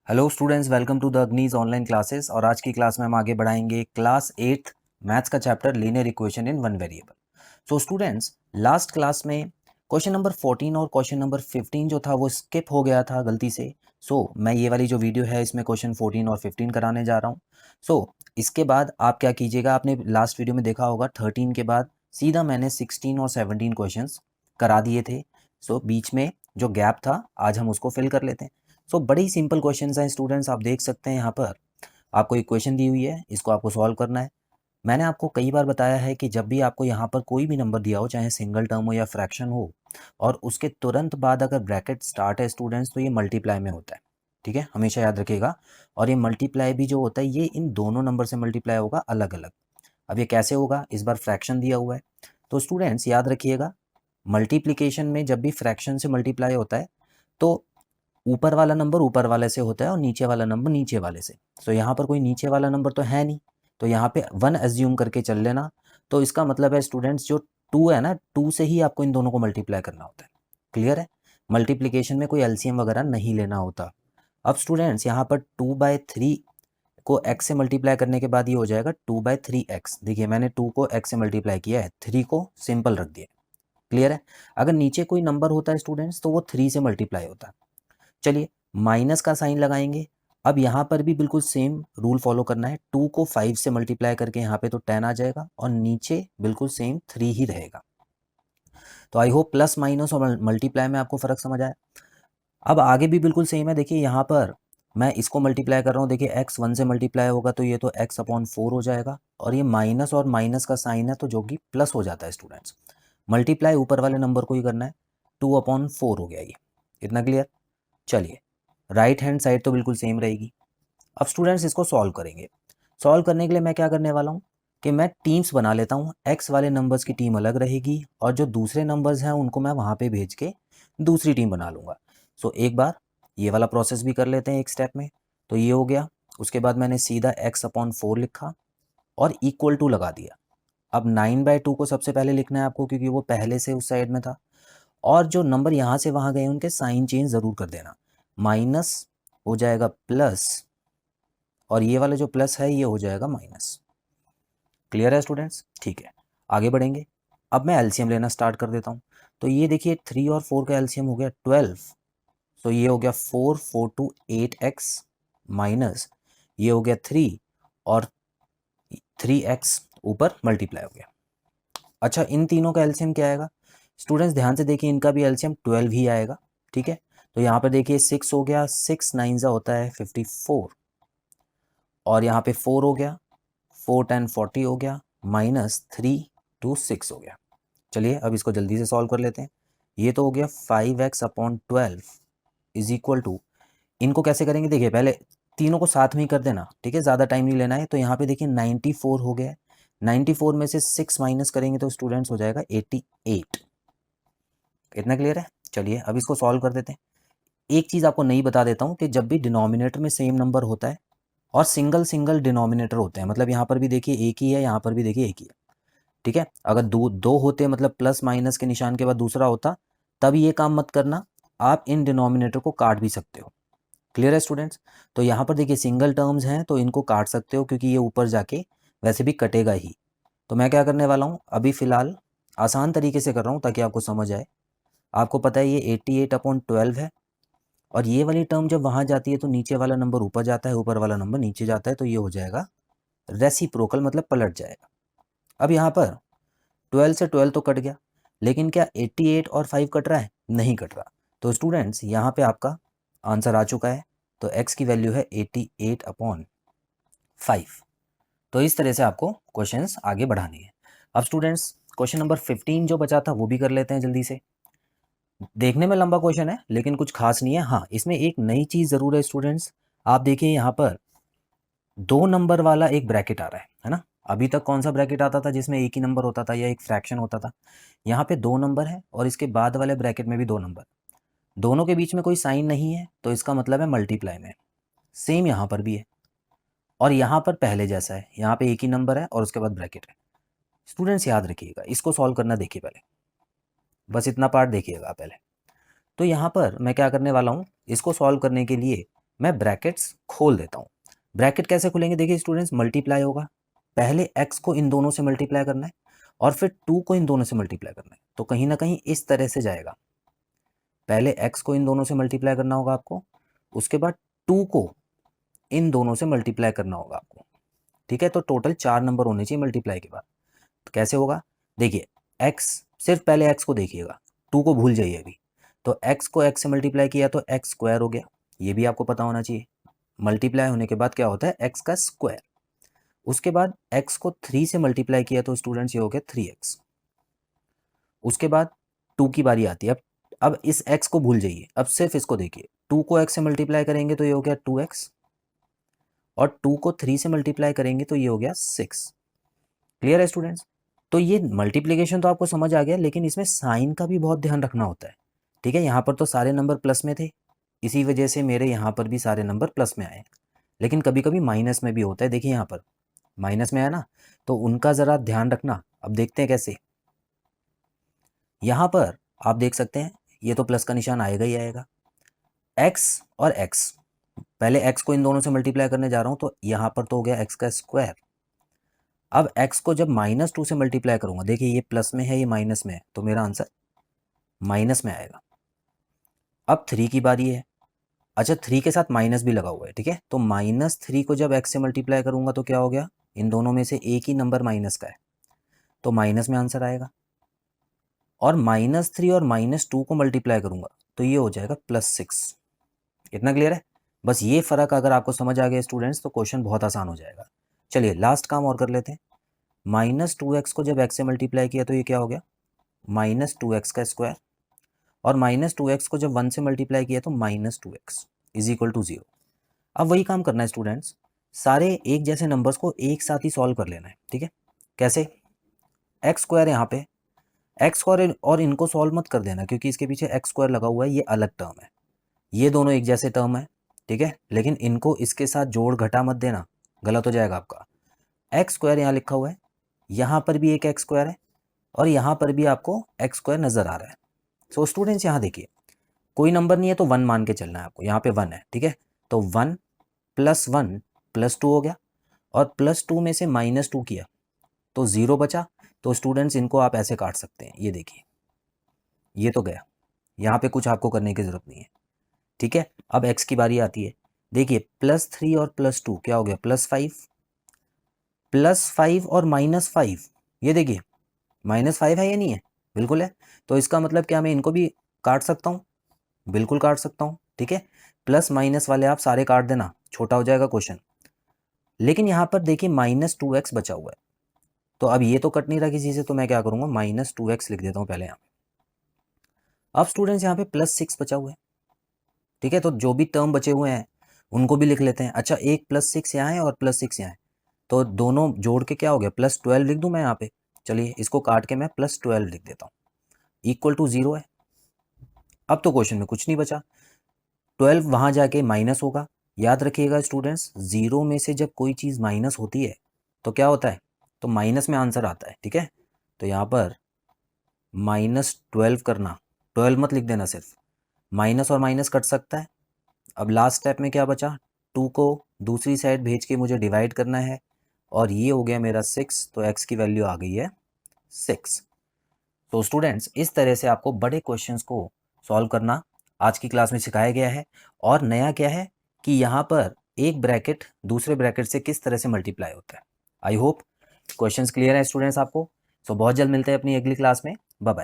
Hello students, welcome to the Agnis online classes. और आज की क्लास में हम आगे बढ़ाएंगे क्लास 8 मैथ्स का chapter linear equation in one variable. So students, last class में क्वेश्चन नंबर 14 और क्वेश्चन नंबर 15 जो था वो स्किप हो गया था गलती से। मैं ये वाली जो वीडियो है इसमें क्वेश्चन 14 और 15 कराने जा रहा हूँ। इसके बाद आप क्या कीजिएगा, आपने लास्ट वीडियो में देखा होगा 13 के बाद सीधा मैंने 16 और 17 क्वेश्चन करा दिए थे। बीच में जो गैप था आज हम उसको फिल कर लेते हैं। बड़े ही सिंपल क्वेश्चंस हैं स्टूडेंट्स, आप देख सकते हैं यहाँ पर आपको एक क्वेश्चन दी हुई है, इसको आपको सॉल्व करना है। मैंने आपको कई बार बताया है कि जब भी आपको यहाँ पर कोई भी नंबर दिया हो, चाहे सिंगल टर्म हो या फ्रैक्शन हो, और उसके तुरंत बाद अगर ब्रैकेट स्टार्ट है स्टूडेंट्स, तो ये मल्टीप्लाई में होता है। ठीक है, हमेशा याद रखिएगा। और ये मल्टीप्लाई भी जो होता है ये इन दोनों नंबर से मल्टीप्लाई होगा अलग अलग। अब ये कैसे होगा, इस बार फ्रैक्शन दिया हुआ है तो स्टूडेंट्स याद रखिएगा, मल्टीप्लिकेशन में जब भी फ्रैक्शन से मल्टीप्लाई होता है तो ऊपर वाला नंबर ऊपर वाले से होता है और नीचे वाला नंबर नीचे वाले से। यहाँ पर कोई नीचे वाला नंबर तो है नहीं, तो यहाँ पे 1 एज्यूम करके चल लेना। तो इसका मतलब है स्टूडेंट्स, जो 2 है ना, 2 से ही आपको इन दोनों को मल्टीप्लाई करना होता है। क्लियर है, मल्टीप्लिकेशन में कोई एलसीएम वगैरह नहीं लेना होता। अब स्टूडेंट्स यहाँ पर 2/3 को x से मल्टीप्लाई करने के बाद ये हो जाएगा 2/3x। देखिए मैंने 2 को x से मल्टीप्लाई किया है, 3 को सिंपल रख दिया। क्लियर है, अगर नीचे कोई नंबर होता है स्टूडेंट्स तो वो 3 से मल्टीप्लाई होता है। चलिए माइनस का साइन लगाएंगे। अब यहाँ पर भी बिल्कुल सेम रूल फॉलो करना है, 2 को 5 से मल्टीप्लाई करके यहाँ पे तो 10 आ जाएगा और नीचे बिल्कुल सेम 3 ही रहेगा। तो आई होप प्लस माइनस और मल्टीप्लाई में आपको फ़र्क समझ आया। अब आगे भी बिल्कुल सेम है, देखिए यहाँ पर मैं इसको मल्टीप्लाई कर रहा हूँ, देखिए x 1 से मल्टीप्लाई होगा तो ये तो x/4 हो जाएगा, और ये माइनस और माइनस का साइन है तो जो कि प्लस हो जाता है स्टूडेंट्स। मल्टीप्लाई ऊपर वाले नंबर को ही करना है, 2/4 हो गया ये। इतना क्लियर। चलिए राइट हैंड साइड तो बिल्कुल सेम रहेगी। अब स्टूडेंट्स इसको सॉल्व करेंगे। सॉल्व करने के लिए मैं क्या करने वाला हूँ कि मैं टीम्स बना लेता हूँ। एक्स वाले नंबर्स की टीम अलग रहेगी और जो दूसरे नंबर्स हैं उनको मैं वहाँ पे भेज के दूसरी टीम बना लूँगा। एक बार ये वाला प्रोसेस भी कर लेते हैं एक स्टेप में। तो ये हो गया, उसके बाद मैंने सीधा x/4 लिखा और इक्वल टू लगा दिया। अब 9/2 को सबसे पहले लिखना है आपको, क्योंकि वो पहले से उस साइड में था। और जो नंबर यहाँ से वहाँ गए उनके साइन चेंज ज़रूर कर देना। माइनस हो जाएगा प्लस, और ये वाला जो प्लस है ये हो जाएगा माइनस। क्लियर है स्टूडेंट्स? ठीक है, आगे बढ़ेंगे। अब मैं एलसीएम लेना स्टार्ट कर देता हूँ। तो ये देखिए 3 और 4 का एलसीएम हो गया 12। ये हो गया 4 4 टू 8x माइनस ये हो गया 3 और 3x ऊपर मल्टीप्लाई हो गया। अच्छा, इन तीनों का एलसीएम क्या आएगा स्टूडेंट्स? ध्यान से देखिए, इनका भी एलसीएम 12 ही आएगा। ठीक है, तो यहाँ पर देखिए 6 हो गया, 6 9 होता है 54, और यहाँ पे 4 हो गया, 4 10 40 हो गया, माइनस 3 2 6 हो गया। चलिए अब इसको जल्दी से सॉल्व कर लेते हैं। ये तो हो गया 5x/12 इज इक्वल टू, इनको कैसे करेंगे देखिए, पहले तीनों को साथ में ही कर देना, ठीक है, ज़्यादा टाइम नहीं लेना है। तो यहाँ पे देखिए 94 हो गया है, 94 में से 6 माइनस करेंगे तो स्टूडेंट्स हो जाएगा 88। इतना क्लियर है? चलिए अब इसको सॉल्व कर देते हैं। एक चीज़ आपको नहीं बता देता हूँ कि जब भी डिनोमिनेटर में सेम नंबर होता है और सिंगल सिंगल डिनोमिनेटर होते हैं, मतलब यहाँ पर भी देखिए एक ही है, यहाँ पर भी देखिए एक ही है। ठीक है, अगर दो दो होते मतलब प्लस माइनस के निशान के बाद दूसरा होता, तब ये काम मत करना, आप इन डिनोमिनेटर को काट भी सकते हो। क्लियर है स्टूडेंट्स? तो यहाँ पर देखिए सिंगल टर्म्स हैं तो इनको काट सकते हो, क्योंकि ये ऊपर जाके वैसे भी कटेगा ही। तो मैं क्या करने वाला हूँ, अभी फ़िलहाल आसान तरीके से कर रहा हूँ ताकि आपको समझ आए। आपको पता है ये 88/12 है, और ये वाली टर्म जब वहाँ जाती है तो नीचे वाला नंबर ऊपर जाता है, ऊपर वाला नंबर नीचे जाता है, तो ये हो जाएगा रेसिप्रोकल, मतलब पलट जाएगा। अब यहाँ पर 12 से 12 तो कट गया, लेकिन क्या 88 और 5 कट रहा है? नहीं कट रहा। तो स्टूडेंट्स यहाँ पे आपका आंसर आ चुका है। तो x की वैल्यू है 88/5। तो इस तरह से आपको क्वेश्चंस आगे बढ़ानी है। अब स्टूडेंट्स क्वेश्चन नंबर 15 जो बचा था वो भी कर लेते हैं जल्दी से। देखने में लंबा क्वेश्चन है लेकिन कुछ खास नहीं है। हाँ, इसमें एक नई चीज़ ज़रूर है स्टूडेंट्स। आप देखिए यहाँ पर 2 नंबर वाला एक ब्रैकेट आ रहा है ना? अभी तक कौन सा ब्रैकेट आता था जिसमें एक ही नंबर होता था या एक फ्रैक्शन होता था? यहाँ पे 2 नंबर है और इसके बाद वाले ब्रैकेट में भी 2 नंबर, दोनों के बीच में कोई साइन नहीं है, तो इसका मतलब है मल्टीप्लाई में। सेम यहाँ पर भी है, और यहाँ पर पहले जैसा है, यहाँ पे एक ही नंबर है और उसके बाद ब्रैकेट है। स्टूडेंट्स याद रखिएगा, इसको सॉल्व करना देखिए पहले, बस इतना पार्ट देखिएगा पहले। तो यहाँ पर मैं क्या करने वाला हूँ, इसको सॉल्व करने के लिए मैं ब्रैकेट्स खोल देता हूँ। ब्रैकेट कैसे खुलेंगे, देखिए स्टूडेंट्स, मल्टीप्लाई होगा, पहले x को इन दोनों से मल्टीप्लाई करना है और फिर 2 को इन दोनों से मल्टीप्लाई करना है, तो कहीं ना कहीं इस तरह से जाएगा। पहले x को इन दोनों से मल्टीप्लाई करना होगा आपको, उसके बाद 2 को इन दोनों से मल्टीप्लाई करना होगा आपको, ठीक है। तो टोटल 4 नंबर होने चाहिए मल्टीप्लाई के बाद। तो कैसे होगा, देखिए x, सिर्फ पहले x को देखिएगा, 2 को भूल जाइए अभी। तो x को x से मल्टीप्लाई किया तो x स्क्वायर हो गया, ये भी आपको पता होना चाहिए। मल्टीप्लाई होने के बाद क्या होता है, x का स्क्वायर। उसके बाद x को 3 से मल्टीप्लाई किया तो स्टूडेंट्स ये हो गया 3x। उसके बाद 2 की बारी आती है। अब इस x को भूल जाइए, अब सिर्फ इसको देखिए, 2 को x से मल्टीप्लाई करेंगे तो ये हो गया 2x, और 2 को 3 से मल्टीप्लाई करेंगे तो ये हो गया 6। क्लियर है स्टूडेंट्स। तो ये मल्टीप्लिकेशन तो आपको समझ आ गया, लेकिन इसमें साइन का भी बहुत ध्यान रखना होता है, ठीक है। यहाँ पर तो सारे नंबर प्लस में थे, इसी वजह से मेरे यहाँ पर भी सारे नंबर प्लस में आए, लेकिन कभी कभी माइनस में भी होता है। देखिए यहाँ पर माइनस में आया ना, तो उनका ज़रा ध्यान रखना। अब देखते हैं कैसे। यहाँ पर आप देख सकते हैं ये तो प्लस का निशान आएगा ही आएगा। x और x, पहले x को इन दोनों से मल्टीप्लाई करने जा रहा हूँ, तो यहाँ पर तो हो गया x का स्क्वायर। अब x को जब -2 से मल्टीप्लाई करूंगा, देखिए ये प्लस में है ये माइनस में है, तो मेरा आंसर माइनस में आएगा। अब 3 की बारी है। अच्छा 3 के साथ माइनस भी लगा हुआ है, ठीक है। तो -3 को जब x से मल्टीप्लाई करूंगा तो क्या हो गया, इन दोनों में से एक ही नंबर माइनस का है, तो माइनस में आंसर आएगा। और -3 और -2 को मल्टीप्लाई करूंगा तो ये हो जाएगा +6। इतना क्लियर है। बस ये फ़र्क अगर आपको समझ आ गया स्टूडेंट्स, तो क्वेश्चन बहुत आसान हो जाएगा। चलिए लास्ट काम और कर लेते हैं। -2x को जब x से मल्टीप्लाई किया तो ये क्या हो गया, -2x का स्क्वायर। और -2x को जब 1 से मल्टीप्लाई किया तो -2x इज इक्वल टू 0। अब वही काम करना है स्टूडेंट्स, सारे एक जैसे नंबर्स को एक साथ ही सॉल्व कर लेना है, ठीक है। कैसे, एक्स स्क्वायर यहाँ पे, एक्स स्क्वायर और इनको सॉल्व मत कर देना, क्योंकि इसके पीछे एक्स स्क्वायर लगा हुआ है, ये अलग टर्म है। ये दोनों एक जैसे टर्म है, ठीक है, लेकिन इनको इसके साथ जोड़ घटा मत देना, गलत हो जाएगा आपका। एक्स स्क्वायर यहाँ लिखा हुआ है, यहाँ पर भी एक एक्स स्क्वायर है, और यहाँ पर भी आपको एक्स स्क्वायर नज़र आ रहा है। सो स्टूडेंट्स यहाँ देखिए, कोई नंबर नहीं है तो 1 मान के चलना है आपको, यहाँ पे 1 है, ठीक है। तो 1 + 1 +2 हो गया, और +2 में से -2 किया तो 0 बचा। तो स्टूडेंट्स इनको आप ऐसे काट सकते हैं, ये देखिए ये तो गया, यहाँ पे कुछ आपको करने की ज़रूरत नहीं है, ठीक है। अब x की बारी आती है, देखिए +3 और +2 क्या हो गया, +5, +5 और -5, ये देखिए -5 है या नहीं है, बिल्कुल है। तो इसका मतलब क्या मैं इनको भी काट सकता हूँ, बिल्कुल काट सकता हूँ, ठीक है। प्लस माइनस वाले आप सारे काट देना, छोटा हो जाएगा क्वेश्चन। लेकिन यहाँ पर देखिए -2x बचा हुआ है, तो अब ये तो कट नहीं रहा किसी से, तो मैं क्या करूँगा, -2x लिख देता हूँ पहले यहाँ पे। अब स्टूडेंट्स यहाँ पे +6 बचा हुआ है, ठीक है। तो जो भी टर्म बचे हुए हैं उनको भी लिख लेते हैं। अच्छा एक +6 यहाँ है और +6 यहाँ है, तो दोनों जोड़ के क्या हो गया, +12 लिख दूँ मैं यहाँ पे। चलिए इसको काट के मैं +12 लिख देता हूँ, इक्वल टू 0 है। अब तो क्वेश्चन में कुछ नहीं बचा, 12 वहाँ जाके माइनस होगा। याद रखिएगा स्टूडेंट्स, 0 में से जब कोई चीज़ माइनस होती है तो क्या होता है, तो माइनस में आंसर आता है, ठीक है। तो यहाँ पर -12 करना, 12 मत लिख देना, सिर्फ माइनस और माइनस कट सकता है। अब लास्ट स्टेप में क्या बचा, 2 को दूसरी साइड भेज के मुझे डिवाइड करना है, और ये हो गया मेरा 6, तो x की वैल्यू आ गई है 6। तो स्टूडेंट्स इस तरह से आपको बड़े क्वेश्चंस को सॉल्व करना आज की क्लास में सिखाया गया है। और नया क्या है कि यहाँ पर एक ब्रैकेट दूसरे ब्रैकेट से किस तरह से मल्टीप्लाई होता है। आई होप क्वेश्चंस क्लियर है स्टूडेंट्स आपको। सो बहुत जल्द मिलते हैं अपनी अगली क्लास में। Bye bye.